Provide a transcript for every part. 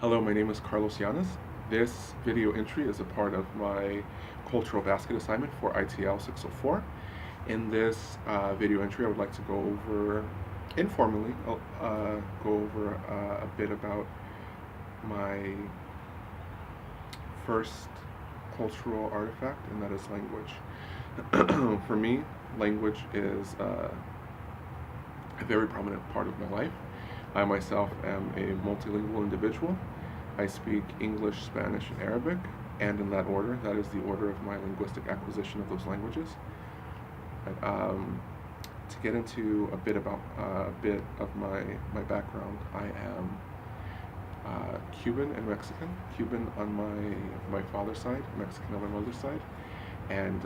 Hello, my name is Carlos Llanes. This video entry is a part of my cultural basket assignment for ITL 604. In this video entry, I would like to go over, informally, a bit about my first cultural artifact, and that is language. For me, language is a very prominent part of my life. I myself am a multilingual individual. I speak English, Spanish, and Arabic, and in that order, that is the order of my linguistic acquisition of those languages. To get into a bit of my background, I am Cuban and Mexican. Cuban on my father's side, Mexican on my mother's side, and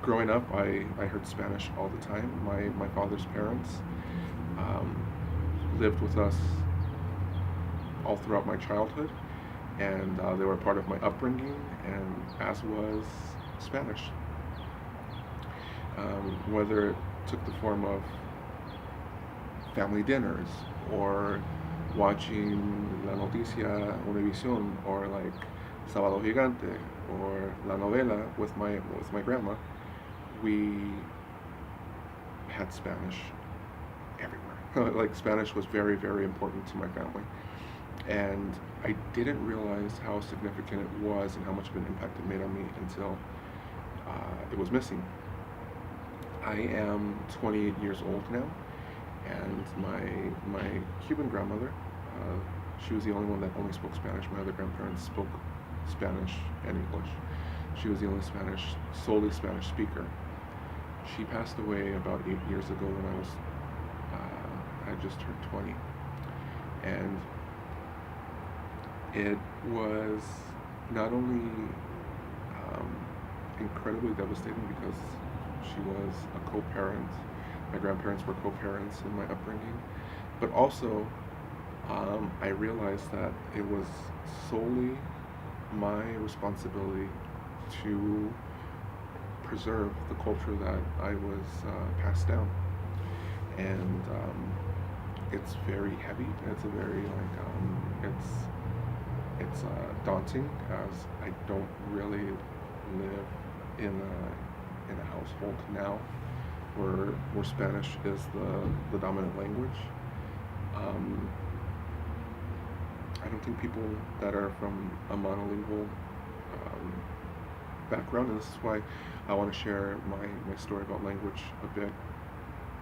growing up, I heard Spanish all the time. My father's parents um, lived with us all throughout my childhood, and they were part of my upbringing, and as was Spanish. Whether it took the form of family dinners or watching La Noticia Univision or like Sábado Gigante or La Novela with my grandma, we had Spanish everywhere. Like Spanish was very, very important to my family. And I didn't realize how significant it was and how much of an impact it made on me until it was missing. I am 28 years old now, and my Cuban grandmother, she was the only one that only spoke Spanish. My other grandparents spoke Spanish and English. She was the only solely Spanish speaker. She passed away about 8 years ago when I just turned 20, and it was not only incredibly devastating because she was a co-parent, my grandparents were co-parents in my upbringing, but also I realized that it was solely my responsibility to preserve the culture that I was passed down. And it's very heavy. It's a very it's daunting, as I don't really live in a household now where Spanish is the dominant language. I don't think people that are from a monolingual background, and this is why I want to share my story about language a bit,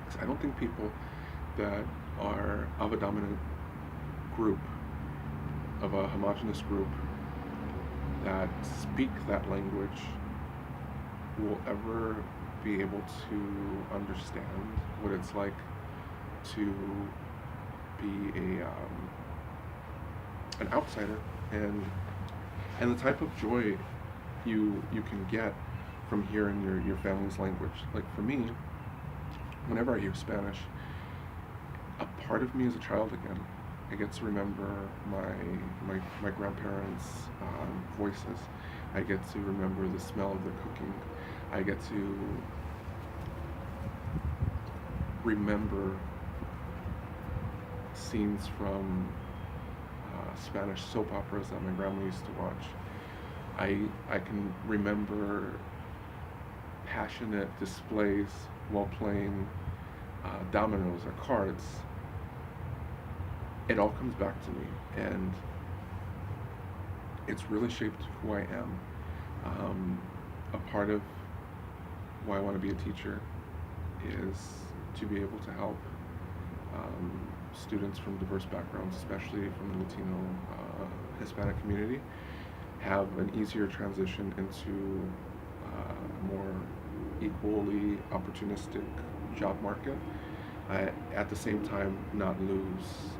because I don't think people that are of a dominant group, of a homogenous group that speak that language, will ever be able to understand what it's like to be an outsider, and the type of joy you can get from hearing your family's language. Like for me, whenever I hear Spanish, a part of me as a child again. I get to remember my grandparents' voices. I get to remember the smell of their cooking. I get to remember scenes from Spanish soap operas that my grandma used to watch. I can remember passionate displays while playing dominoes or cards. It all comes back to me, and it's really shaped who I am. A part of why I want to be a teacher is to be able to help students from diverse backgrounds, especially from the Latino, Hispanic community, have an easier transition into a more equally opportunistic job market. At the same time, not lose,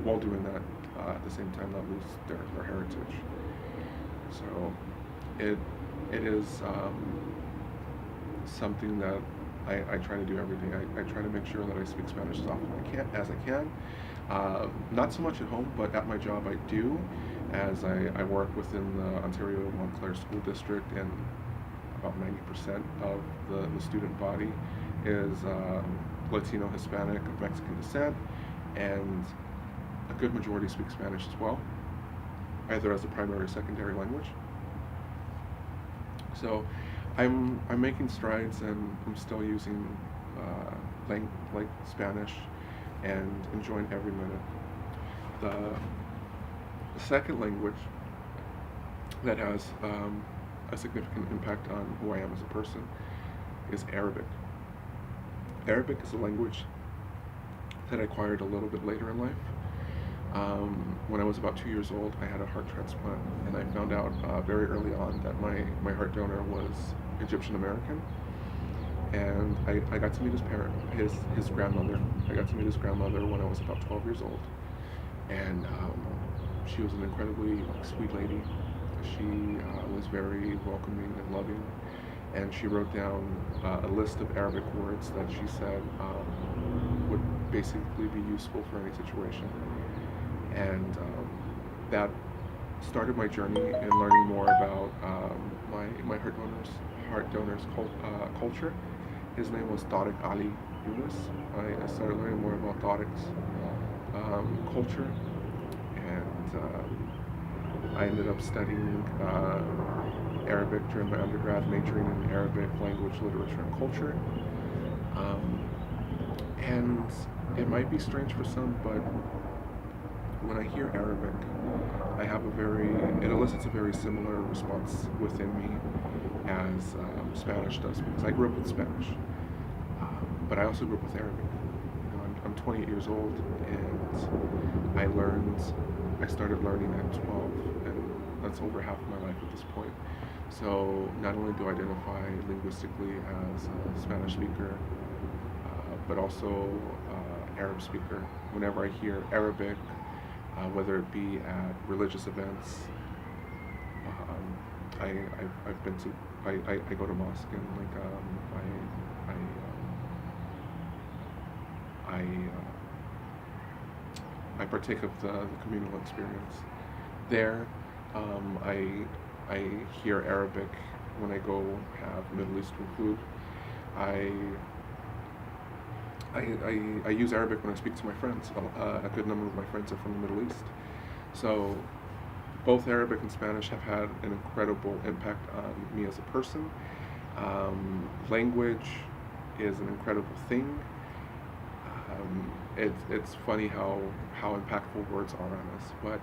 while doing that, at the same time, not lose their heritage. So it is something that I try to do every day. I try to make sure that I speak Spanish as often as I can. Not so much at home, but at my job I do, as I work within the Ontario Montclair School District, and about 90% of the student body is Latino, Hispanic, of Mexican descent, and a good majority speak Spanish as well, either as a primary or secondary language. So I'm making strides, and I'm still using like Spanish and enjoying every minute. The second language that has a significant impact on who I am as a person is Arabic. Arabic is a language that I acquired a little bit later in life. When I was about 2 years old, I had a heart transplant, and I found out very early on that my heart donor was Egyptian American. And I got to meet his grandmother. I got to meet his grandmother when I was about 12 years old. And she was an incredibly sweet lady. She was very welcoming and loving. And she wrote down a list of Arabic words that she said would basically be useful for any situation. And that started my journey in learning more about my heart donors culture. His name was Tariq Ali Yunus. I started learning more about Tariq's culture, and I ended up studying Arabic during my undergrad, majoring in Arabic language, literature, and culture. And it might be strange for some, but when I hear Arabic, it elicits a very similar response within me as Spanish does, because I grew up with Spanish, but I also grew up with Arabic. You know, I'm 28 years old, and I started learning at 12, and that's over half of my life at this point. So not only do I identify linguistically as a Spanish speaker, but also Arab speaker. Whenever I hear Arabic, whether it be at religious events, I've been to I go to mosque, and like I I partake of the communal experience there. I hear Arabic when I go have Middle Eastern food. I I use Arabic when I speak to my friends. A good number of my friends are from the Middle East. So both Arabic and Spanish have had an incredible impact on me as a person. Language is an incredible thing. It's funny how impactful words are on us. But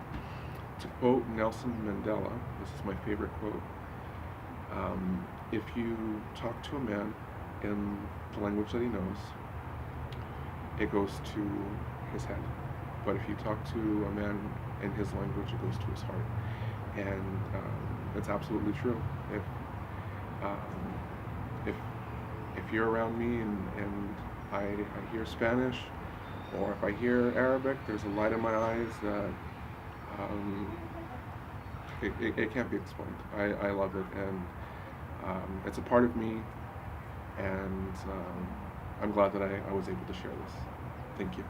to quote Nelson Mandela, this is my favorite quote, if you talk to a man in the language that he knows, it goes to his head. But if you talk to a man in his language, it goes to his heart. And it's absolutely true. Um, if if you're around me and I hear Spanish, or if I hear Arabic, there's a light in my eyes that it can't be explained. I love it, and it's a part of me, and I'm glad that I was able to share this. Thank you.